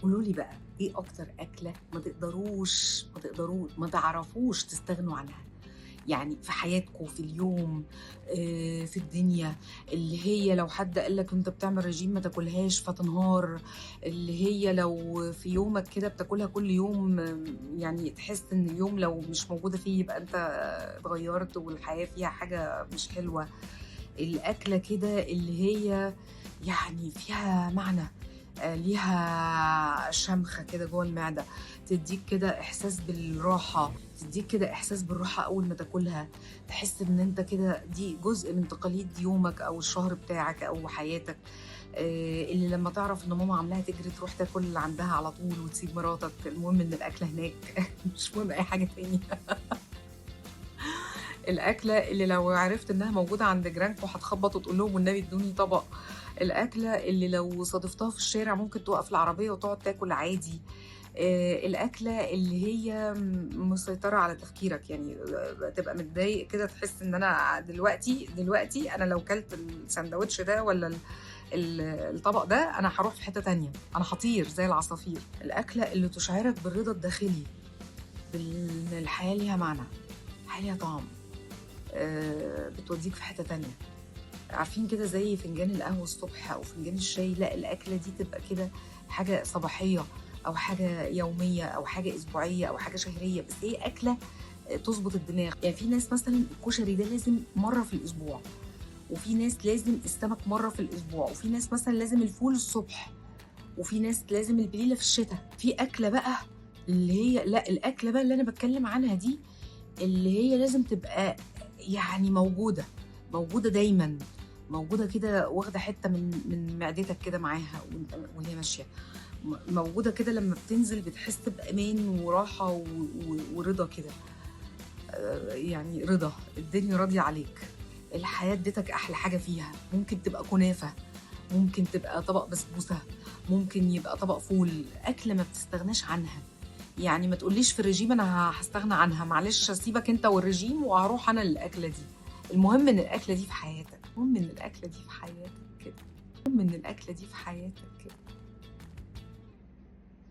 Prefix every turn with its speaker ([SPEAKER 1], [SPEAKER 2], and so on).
[SPEAKER 1] قولوا لي بقى إيه أكتر أكلة ما تعرفوش تستغنوا عنها؟ يعني في حياتكم، في اليوم، في الدنيا، اللي هي لو حد قال لك أنت بتعمل رجيم ما تاكلهاش فتنهار، اللي هي لو في يومك كده بتاكلها كل يوم يعني تحس إن اليوم لو مش موجودة فيه يبقى أنت اتغيّرت والحياة فيها حاجة مش حلوة، الأكلة كده اللي هي يعني فيها معنى، ليها شمخة كده جوّه المعدة، تدّيك كده إحساس بالراحة، تدّيك كده إحساس بالراحة أول ما تاكلها، تحس إن أنت كده دي جزء من تقاليد يومك أو الشهر بتاعك أو حياتك، اللي لمّا تعرف إن ماما عاملاها تجري تروح تاكل اللي عندها على طول وتسيب مراتك، المهم إن الأكلة هناك مش مهم أي حاجة تاني. الأكلة اللي لو عرفت إنها موجودة عند جيرانكم هتخبّط وتقول لهم والنبي ادّوني طبق، الأكلة اللي لو صادفتها في الشارع ممكن توقّف العربية وتقعد تاكل عادي، الأكلة اللي هي مسيطرة على تفكيرك، يعني تبقى متضايق كده تحس إن أنا دلوقتي أنا لو كلت الساندوتش ده والّا الطبق ده أنا هاروح في حتّة تانية، أنا هاطير زي العصافير، الأكلة اللي تشعرك بالرضا الداخلي، بإن الحياة ليها معنى، الحياة ليها طعم. بتودّيك في حتّة تانية. عارفين كده زي فنجان القهوة الصبح أو فنجان الشاي، لأ الأكلة دي تبقى كده حاجة صباحية أو حاجة يومية أو حاجة أسبوعية أو حاجة شهرية، بس هي أكلة تضبط الدماغ. يعني في ناس مثلًا الكشري ده لازم مرّة في الأسبوع، وفي ناس لازم السمك مرّة في الأسبوع، وفي ناس مثلًا لازم الفول الصبح، وفي ناس لازم البليلة في الشتا. في أكلة بقى اللي هي لأ، الأكلة بقى اللي أنا باتكلّم عنها دي اللي هي لازم تبقى يعني موجودة دايمًا، موجودة كده واخدة حتّة من معدتك كده معاها وهي ماشية، موجودة كده لمّا بتنزل بتحس بأمان وراحة ورضا كده، يعني رضا، الدنيا راضية عليك، الحياة ادّتك أحلى حاجة فيها، ممكن تبقى كنافة، ممكن تبقى طبق بسبوسة، ممكن يبقى طبق فول، أكلة ما بتستغناش عنها. يعني ما تقوليش في الرجيم أنا هاستغنى عنها، معلش سيبك أنت والرجيم وهاروح أنا للأكلة دي، المهم إن الأكلة دي في حياتك، المهم إن الأكلة دي في حياتك كده، المهم إن الأكلة دي في حياتك كده.